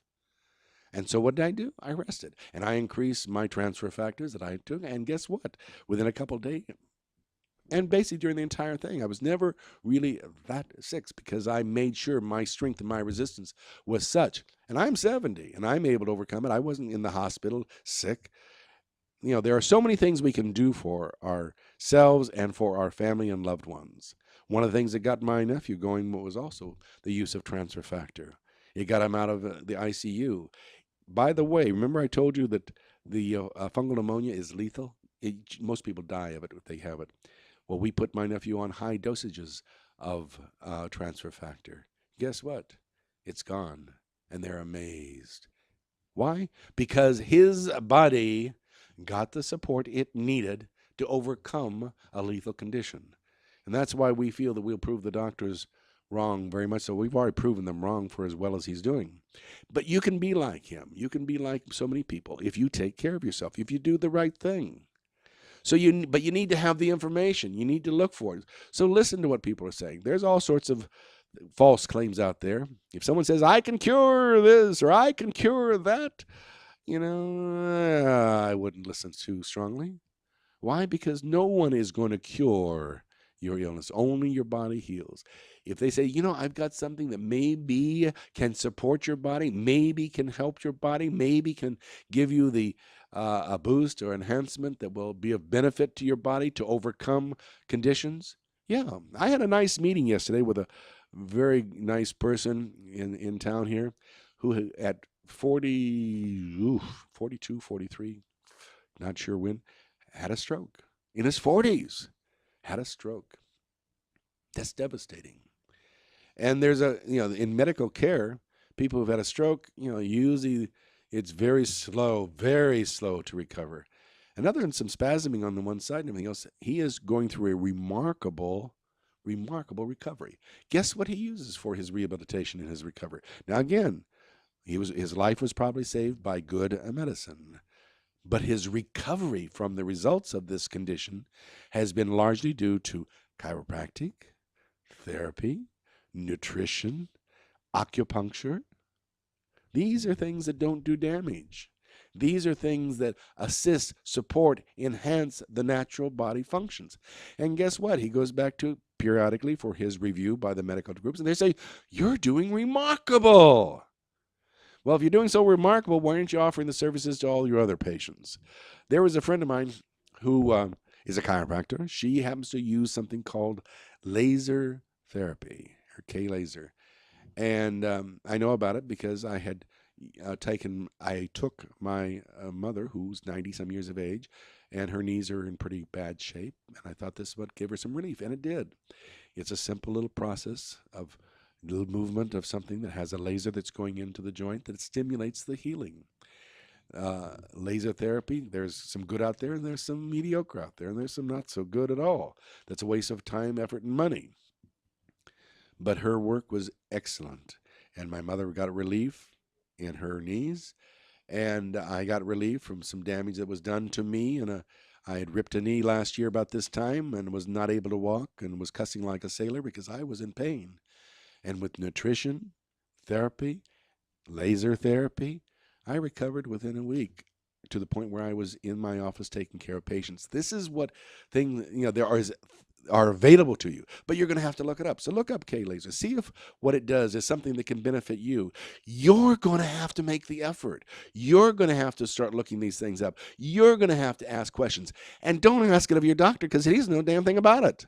And so what did I do? I rested. And I increased my transfer factors that I took. And guess what? Within a couple of days, and basically during the entire thing, I was never really that sick because I made sure my strength and my resistance was such. And I'm 70, and I'm able to overcome it. I wasn't in the hospital sick. There are so many things we can do for ourselves and for our family and loved ones. One of the things that got my nephew going was also the use of transfer factor. It got him out of the ICU. By the way, remember I told you that the fungal pneumonia is lethal? Most people die of it if they have it. Well, we put my nephew on high dosages of transfer factor. Guess what? It's gone, and they're amazed. Why? Because his body got the support it needed to overcome a lethal condition. And that's why we feel that we'll prove the doctors wrong very much. So we've already proven them wrong for as well as he's doing. But you can be like him. You can be like so many people if you take care of yourself, if you do the right thing. But you need to have the information. You need to look for it. So listen to what people are saying. There's all sorts of false claims out there. If someone says, I can cure this or I can cure that, I wouldn't listen too strongly. Why? Because no one is going to cure your illness. Only your body heals. If they say, I've got something that maybe can support your body, maybe can help your body, maybe can give you the a boost or enhancement that will be of benefit to your body to overcome conditions. Yeah, I had a nice meeting yesterday with a very nice person in town here who at 42, 43, not sure when, had a stroke. In his 40s, had a stroke. That's devastating. And there's in medical care, people who've had a stroke, usually it's very slow to recover. And other than some spasming on the one side and everything else, he is going through a remarkable recovery. Guess what he uses for his rehabilitation and his recovery? Now, again, his life was probably saved by good medicine. But his recovery from the results of this condition has been largely due to chiropractic, therapy, nutrition, acupuncture, These are things that don't do damage. These are things that assist, support, enhance the natural body functions. And guess what? He goes back to periodically for his review by the medical groups, and they say, you're doing remarkable. Well, if you're doing so remarkable, why aren't you offering the services to all your other patients? There was a friend of mine who is a chiropractor. She happens to use something called laser therapy, or K-laser. And I know about it because I had I took my mother, who's 90-some years of age, and her knees are in pretty bad shape, and I thought this would give her some relief, and it did. It's a simple little process of little movement of something that has a laser that's going into the joint that stimulates the healing. Laser therapy, there's some good out there, and there's some mediocre out there, and there's some not so good at all. That's a waste of time, effort, and money. But her work was excellent, and my mother got relief in her knees, and I got relief from some damage that was done to me. And I had ripped a knee last year about this time and was not able to walk and was cussing like a sailor because I was in pain. And with nutrition, therapy, laser therapy, I recovered within a week to the point where I was in my office taking care of patients. This is what things, there are available to you, but you're going to have to look it up. So look up K-laser. See if what it does is something that can benefit you. You're going to have to make the effort. You're going to have to start looking these things up. You're going to have to ask questions. And don't ask it of your doctor because he doesn't know a damn thing about it.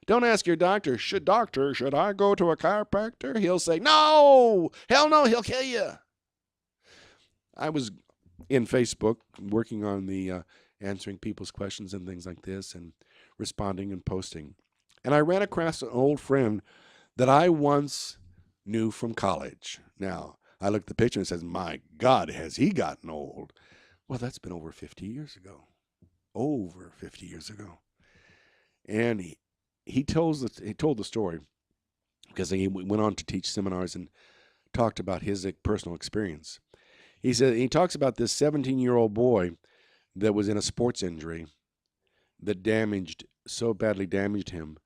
Don't ask your doctor, should I go to a chiropractor? He'll say, no, hell no, he'll kill you. I was in Facebook working on the answering people's questions and things like this and responding and posting. And I ran across an old friend that I once knew from college. Now, I looked at the picture and says, my God, has he gotten old? Well, that's been over 50 years ago. Over 50 years ago. And he told the story because he went on to teach seminars and talked about his personal experience. He talks about this 17-year-old boy that was in a sports injury that so badly damaged him.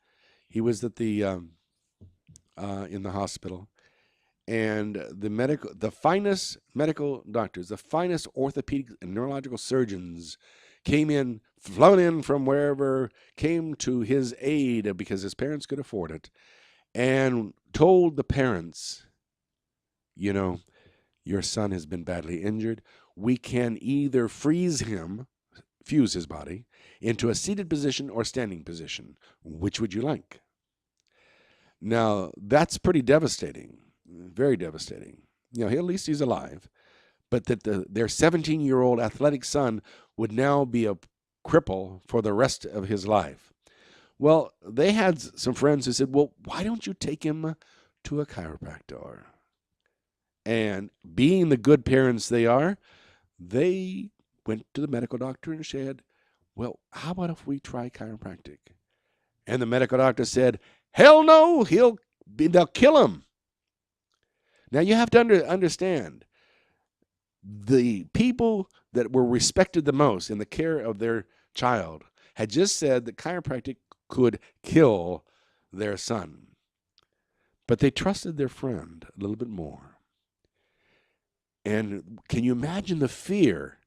He was at the in the hospital, and the finest medical doctors, the finest orthopedic and neurological surgeons flown in from wherever, came to his aid because his parents could afford it, and told the parents, your son has been badly injured. We can either fuse his body into a seated position or standing position. Which would you like? Now, that's pretty devastating, very devastating. At least he's alive. But that their 17-year-old athletic son would now be a cripple for the rest of his life. Well, they had some friends who said, well, why don't you take him to a chiropractor? And being the good parents they are, they went to the medical doctor and said, well, how about if we try chiropractic? And the medical doctor said, hell no, they'll kill him. Now you have to understand, the people that were respected the most in the care of their child had just said that chiropractic could kill their son. But they trusted their friend a little bit more. And can you imagine the fear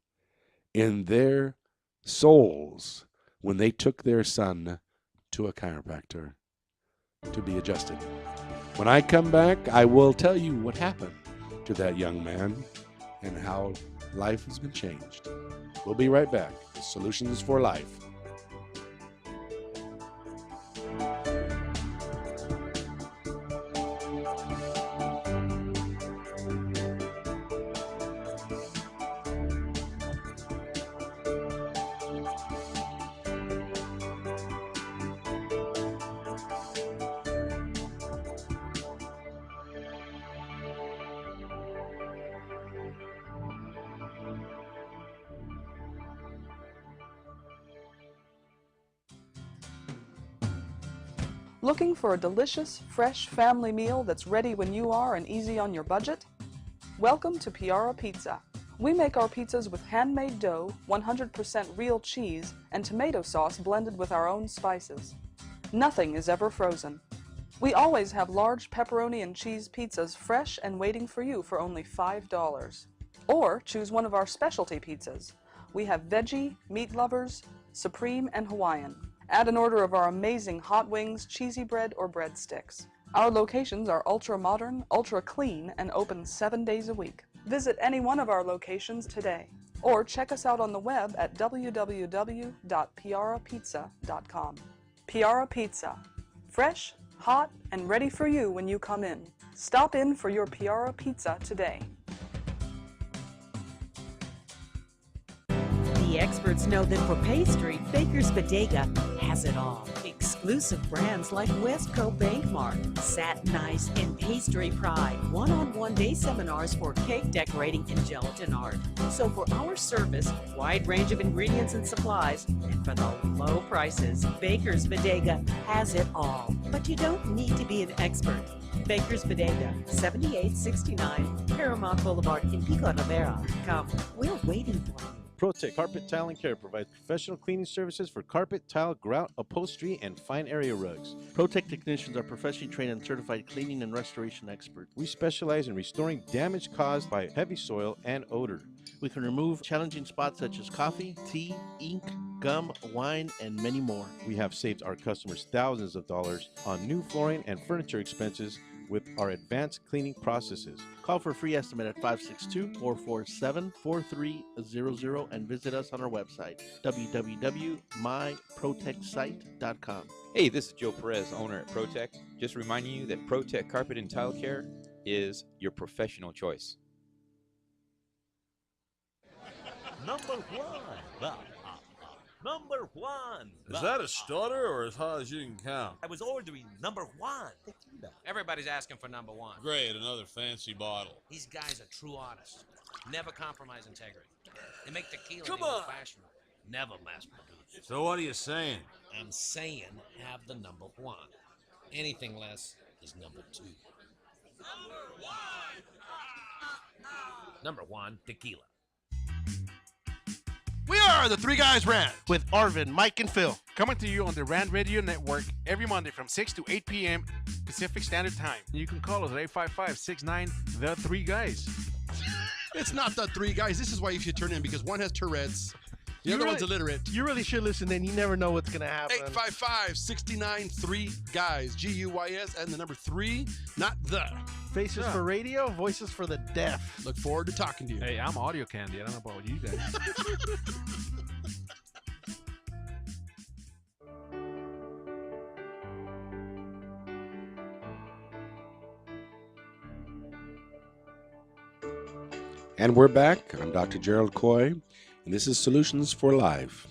in their souls when they took their son to a chiropractor to be adjusted? When I come back, I will tell you what happened to that young man and how life has been changed. We'll be right back with Solutions for Life. Looking for a delicious, fresh family meal that's ready when you are and easy on your budget? Welcome to Piara Pizza. We make our pizzas with handmade dough, 100% real cheese, and tomato sauce blended with our own spices. Nothing is ever frozen. We always have large pepperoni and cheese pizzas fresh and waiting for you for only $5. Or choose one of our specialty pizzas. We have veggie, meat lovers, supreme, and Hawaiian. Add an order of our amazing hot wings, cheesy bread, or breadsticks. Our locations are ultra modern, ultra clean, and open 7 days a week. Visit any one of our locations today. Or check us out on the web at www.piarapizza.com. Piara Pizza. Fresh, hot, and ready for you when you come in. Stop in for your Piara Pizza today. The experts know that for pastry, Baker's Bodega has it all. Exclusive brands like Westco Bankmark, Satin Ice, and Pastry Pride. One-on-one day seminars for cake decorating and gelatin art. So for our service, wide range of ingredients and supplies, and for the low prices, Baker's Bodega has it all. But you don't need to be an expert. Baker's Bodega, 7869 Paramount Boulevard in Pico Rivera. Come, we're waiting for you. ProTech Carpet Tile and Care provides professional cleaning services for carpet, tile, grout, upholstery, and fine area rugs. ProTech technicians are professionally trained and certified cleaning and restoration experts. We specialize in restoring damage caused by heavy soil and odor. We can remove challenging spots such as coffee, tea, ink, gum, wine, and many more. We have saved our customers thousands of dollars on new flooring and furniture expenses with our advanced cleaning processes. Call for a free estimate at 562-447-4300 and visit us on our website, www.myprotectsite.com. Hey, this is Joe Perez, owner at ProTech. Just reminding you that ProTech Carpet and Tile Care is your professional choice. Number one. Number one. Is that a stutter or as high as you can count? I was ordering number one. Everybody's asking for number one. Great, another fancy bottle. These guys are true artists. Never compromise integrity. They make tequila Come the on. old-fashioned way. Never mass-produced. So what are you saying? I'm saying have the number one. Anything less is number two. Number one, tequila. We are the Three Guys Rant with Arvin, Mike, and Phil. Coming to you on the Rant Radio Network every Monday from 6 to 8 p.m. Pacific Standard Time. You can call us at 855-69-THE-3-GUYS. It's not the Three Guys. This is why you should turn in, because one has Tourette's, the other one's illiterate. You really should listen in. You never know what's going to happen. 855-69-3-GUYS, G-U-Y-S, and the number 3, not the. Faces for radio, voices for the deaf. Look forward to talking to you. Hey, I'm audio candy. I don't know about you guys. And we're back. I'm Dr. Gerald Coy, and this is Solutions for Life.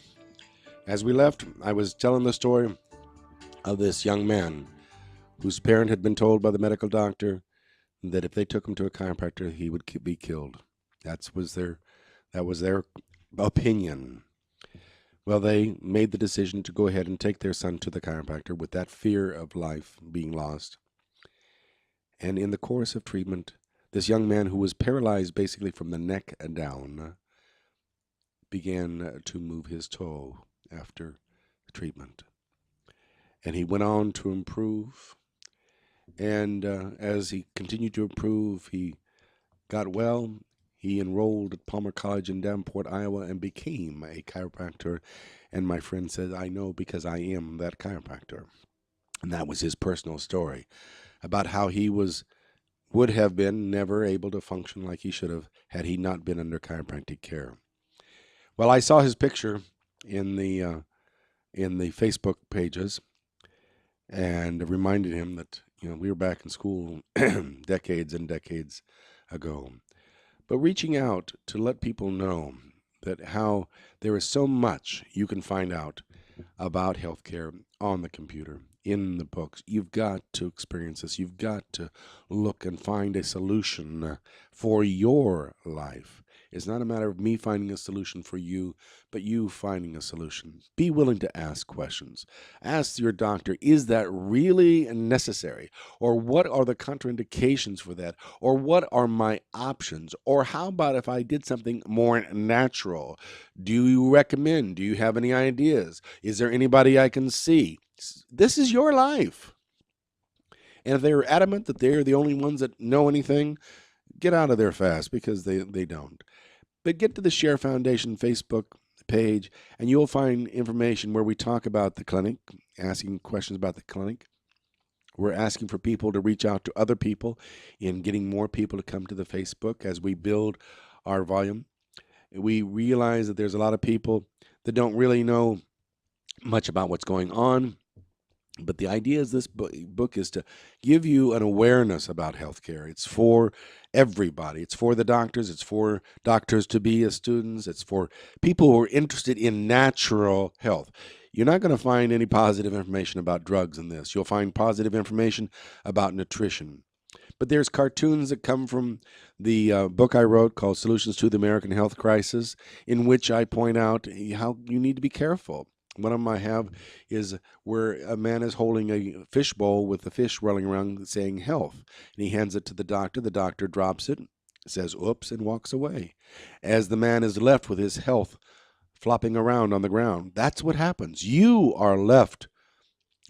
As we left, I was telling the story of this young man whose parent had been told by the medical doctor that if they took him to a chiropractor, he would be killed. That was their opinion. Well, they made the decision to go ahead and take their son to the chiropractor with that fear of life being lost. And in the course of treatment, this young man, who was paralyzed basically from the neck down, began to move his toe after the treatment. And he went on to improve. And as he continued to improve, he got well. He enrolled at Palmer College in Davenport, Iowa, and became a chiropractor. And my friend said, I know because I am that chiropractor. And that was his personal story about how he would have been never able to function like he should have had he not been under chiropractic care. Well, I saw his picture in the Facebook pages, and it reminded him that we were back in school decades and decades ago. But reaching out to let people know that how there is so much you can find out about healthcare on the computer, in the books. You've got to experience this. You've got to look and find a solution for your life. It's not a matter of me finding a solution for you, but you finding a solution. Be willing to ask questions. Ask your doctor, is that really necessary? Or what are the contraindications for that? Or what are my options? Or how about if I did something more natural? Do you recommend? Do you have any ideas? Is there anybody I can see? This is your life. And if they're adamant that they're the only ones that know anything, get out of there fast, because they don't. But get to the Share Foundation Facebook page, and you'll find information where we talk about the clinic, asking questions about the clinic. We're asking for people to reach out to other people in getting more people to come to the Facebook as we build our volume. We realize that there's a lot of people that don't really know much about what's going on. But the idea is this book is to give you an awareness about healthcare. It's for everybody. It's for the doctors. It's for doctors to be as students. It's for people who are interested in natural health. You're not going to find any positive information about drugs in this. You'll find positive information about nutrition. But there's cartoons that come from the book I wrote called Solutions to the American Health Crisis, in which I point out how you need to be careful. One of them I have is where a man is holding a fish bowl with the fish rolling around saying health. And he hands it to the doctor. The doctor drops it, says oops, and walks away. As the man is left with his health flopping around on the ground, that's what happens. You are left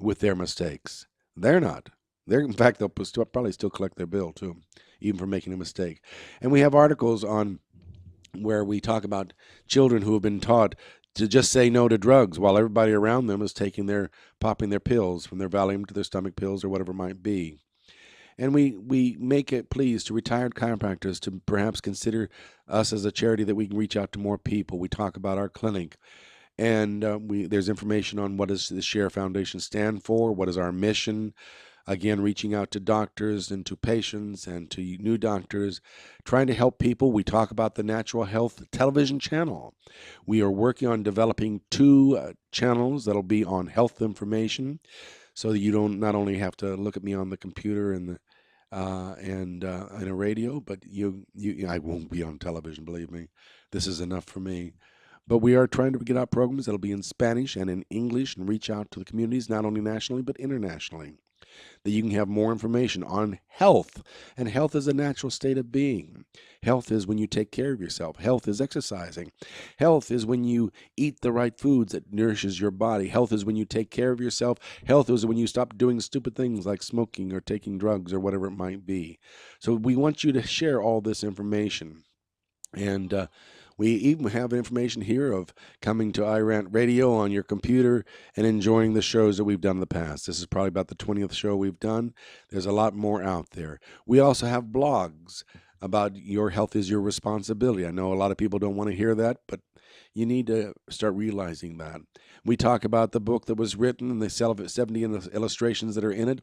with their mistakes. They're not. In fact, they'll probably still collect their bill, too, even for making a mistake. And we have articles on where we talk about children who have been taught to just say no to drugs while everybody around them is popping their pills, from their Valium to their stomach pills or whatever it might be. And we make it pleas to retired chiropractors to perhaps consider us as a charity that we can reach out to more people. We talk about our clinic. And there's information on what does the Share Foundation stand for, what is our mission. Again, reaching out to doctors and to patients and to new doctors, trying to help people. We talk about the Natural Health television channel. We are working on developing 2 channels that'll be on health information, so that you don't not only have to look at me on the computer and a radio, but I won't be on television, believe me. This is enough for me. But we are trying to get out programs that'll be in Spanish and in English and reach out to the communities, not only nationally, but internationally, that you can have more information on health. And health is a natural state of being. Health is when you take care of yourself. Health is exercising. Health is when you eat the right foods that nourishes your body. Health is when you take care of yourself. Health is when you stop doing stupid things like smoking or taking drugs or whatever it might be. So we want you to share all this information. And we even have information here of coming to iRant Radio on your computer and enjoying the shows that we've done in the past. This is probably about the 20th show we've done. There's a lot more out there. We also have blogs about your health is your responsibility. I know a lot of people don't want to hear that, but you need to start realizing that. We talk about the book that was written and the 70 illustrations that are in it.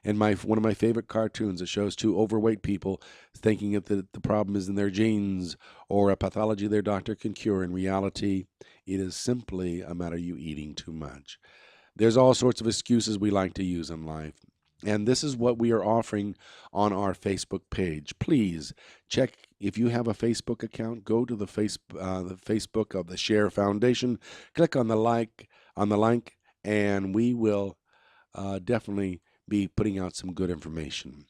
And one of my favorite cartoons that shows 2 overweight people thinking that the problem is in their genes or a pathology their doctor can cure. In reality, it is simply a matter of you eating too much. There's all sorts of excuses we like to use in life. And this is what we are offering on our Facebook page. Please check, if you have a Facebook account, go to the Facebook of the Share Foundation, click on the link, and we will definitely be putting out some good information.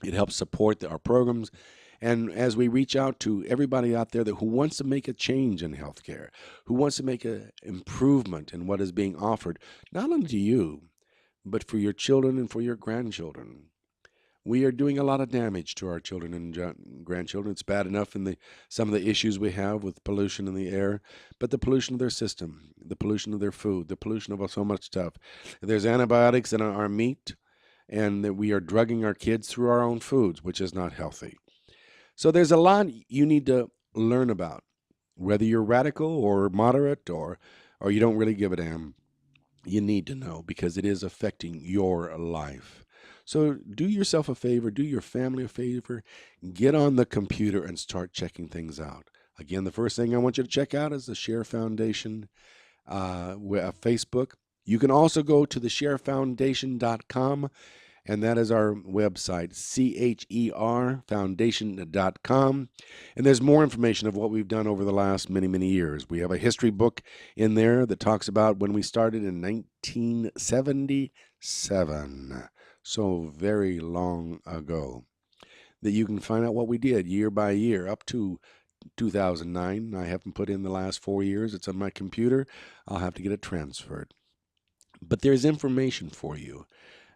It helps support our programs. And as we reach out to everybody out there who wants to make a change in healthcare, who wants to make an improvement in what is being offered, not only to you, but for your children and for your grandchildren. We are doing a lot of damage to our children and grandchildren. It's bad enough in some of the issues we have with pollution in the air, but the pollution of their system, the pollution of their food, the pollution of so much stuff. There's antibiotics in our meat, and that we are drugging our kids through our own foods, which is not healthy. So there's a lot you need to learn about, whether you're radical or moderate or you don't really give a damn. You need to know, because it is affecting your life. So do yourself a favor, do your family a favor, get on the computer and start checking things out. Again, the first thing I want you to check out is the Share Foundation Facebook. You can also go to thesharefoundation.com, and that is our website, CHERfoundation.com. And there's more information of what we've done over the last many, many years. We have a history book in there that talks about when we started in 1977, so very long ago, that you can find out what we did year by year up to 2009. I haven't put in the last 4 years. It's on my computer. I'll have to get it transferred. But there's information for you.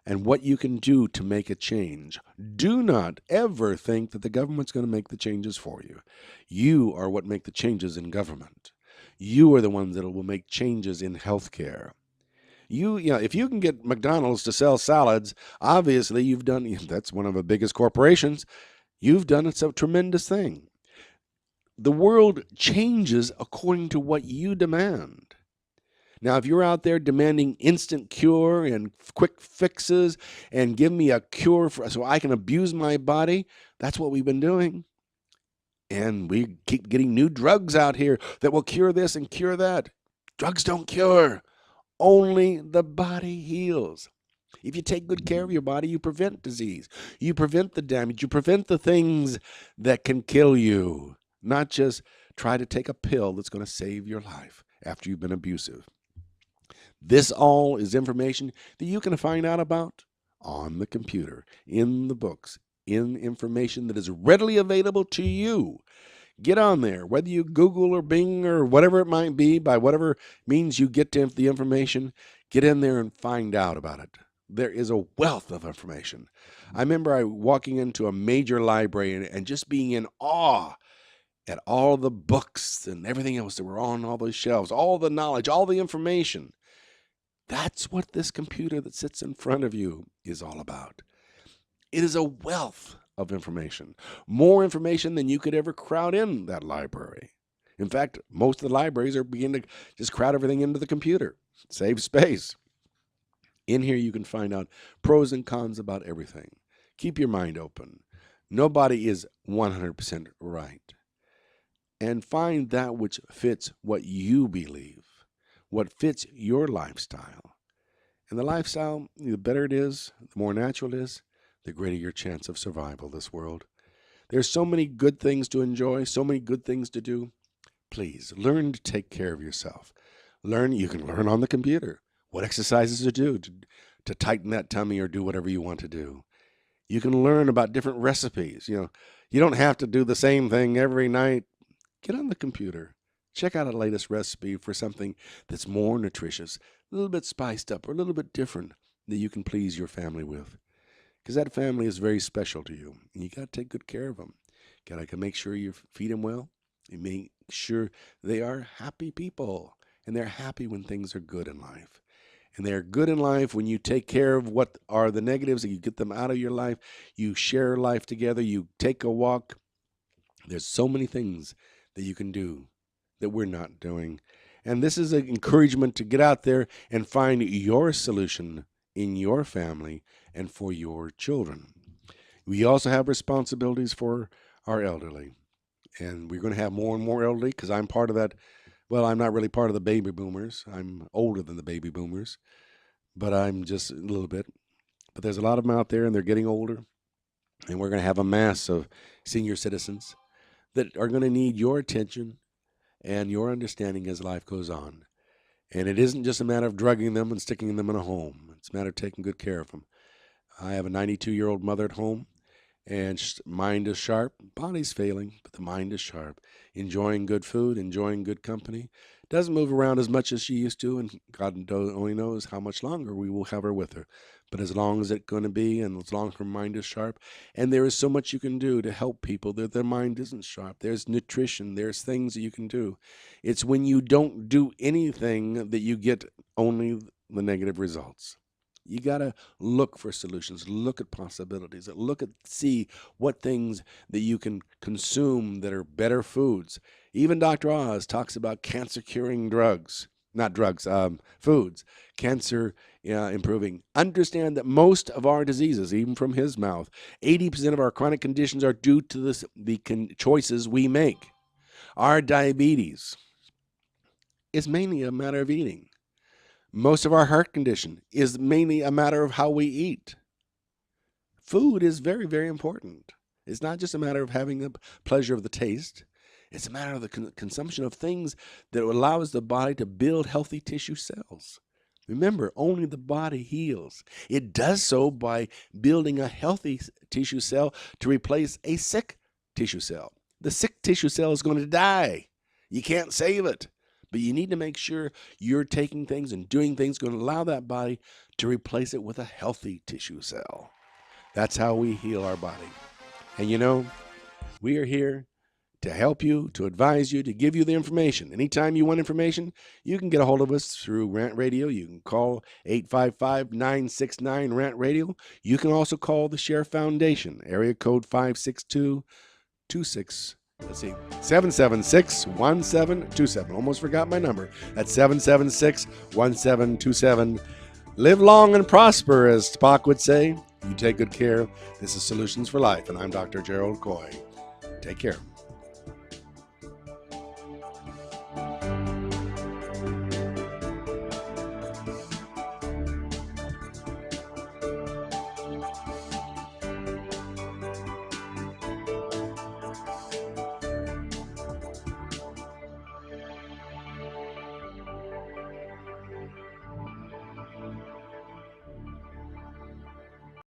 and what you can do to make a change. Do not ever think that the government's going to make the changes for you. You are what make the changes in government. You are the ones that will make changes in healthcare. You know, if you can get McDonald's to sell salads, obviously you've done, that's one of the biggest corporations, you've done a tremendous thing. The world changes according to what you demand. Now, if you're out there demanding instant cure and quick fixes and give me a cure so I can abuse my body, that's what we've been doing. And we keep getting new drugs out here that will cure this and cure that. Drugs don't cure. Only the body heals. If you take good care of your body, you prevent disease. You prevent the damage. You prevent the things that can kill you. Not just try to take a pill that's going to save your life after you've been abusive. This all is information that you can find out about on the computer, in the books, in information that is readily available to you. Get on there, whether you Google or Bing or whatever it might be, by whatever means you get to the information, get in there and find out about it. There is a wealth of information. I remember walking into a major library and just being in awe at all the books and everything else that were on all those shelves, all the knowledge, all the information. That's what this computer that sits in front of you is all about. It is a wealth of information, more information than you could ever crowd in that library. In fact, most of the libraries are beginning to just crowd everything into the computer, save space. In here, you can find out pros and cons about everything. Keep your mind open. Nobody is 100% right. And find that which fits what you believe, what fits your lifestyle. And the lifestyle, the better it is, the more natural it is, the greater your chance of survival in this world. There's so many good things to enjoy, so many good things to do. Please, learn to take care of yourself. You can learn on the computer what exercises to do to tighten that tummy or do whatever you want to do. You can learn about different recipes. You don't have to do the same thing every night. Get on the computer. Check out a latest recipe for something that's more nutritious, a little bit spiced up, or a little bit different that you can please your family with. Because that family is very special to you, and you got to take good care of them. Got to make sure you feed them well. You make sure they are happy people, and they're happy when things are good in life. And they're good in life when you take care of what are the negatives, and you get them out of your life. You share life together. You take a walk. There's so many things that you can do that we're not doing. And this is an encouragement to get out there and find your solution in your family and for your children. We also have responsibilities for our elderly. And we're going to have more and more elderly because I'm part of that. Well, I'm not really part of the baby boomers. I'm older than the baby boomers, but I'm just a little bit. But there's a lot of them out there, and they're getting older. And we're going to have a mass of senior citizens that are going to need your attention and your understanding as life goes on. And it isn't just a matter of drugging them and sticking them in a home. It's a matter of taking good care of them. I have a 92-year-old mother at home, and mind is sharp. Body's failing, but the mind is sharp. Enjoying good food, enjoying good company. Doesn't move around as much as she used to, and God only knows how much longer we will have her with her. But as long as it's going to be, and as long as her mind is sharp, and there is so much you can do to help people that their mind isn't sharp. There's nutrition. There's things that you can do. It's when you don't do anything that you get only the negative results. You got to look for solutions, look at possibilities, see what things that you can consume that are better foods. Even Dr. Oz talks about cancer-curing drugs, not drugs, foods, cancer improving. Understand that most of our diseases, even from his mouth, 80% of our chronic conditions are due to the choices we make. Our diabetes is mainly a matter of eating. Most of our heart condition is mainly a matter of how we eat. Food is very, very important. It's not just a matter of having the pleasure of the taste. It's a matter of the consumption of things that allows the body to build healthy tissue cells. Remember, only the body heals. It does so by building a healthy tissue cell to replace a sick tissue cell. The sick tissue cell is going to die. You can't save it. But you need to make sure you're taking things and doing things going to allow that body to replace it with a healthy tissue cell. That's how we heal our body. And you know, we are here to help you, to advise you, to give you the information. Anytime you want information, you can get a hold of us through Rant Radio. You can call 855-969-RANT-RADIO. You can also call the Share Foundation, area code 776-1727. Almost forgot my number. That's 776-1727. Live long and prosper, as Spock would say. You take good care. This is Solutions for Life, and I'm Dr. Gerald Coy. Take care.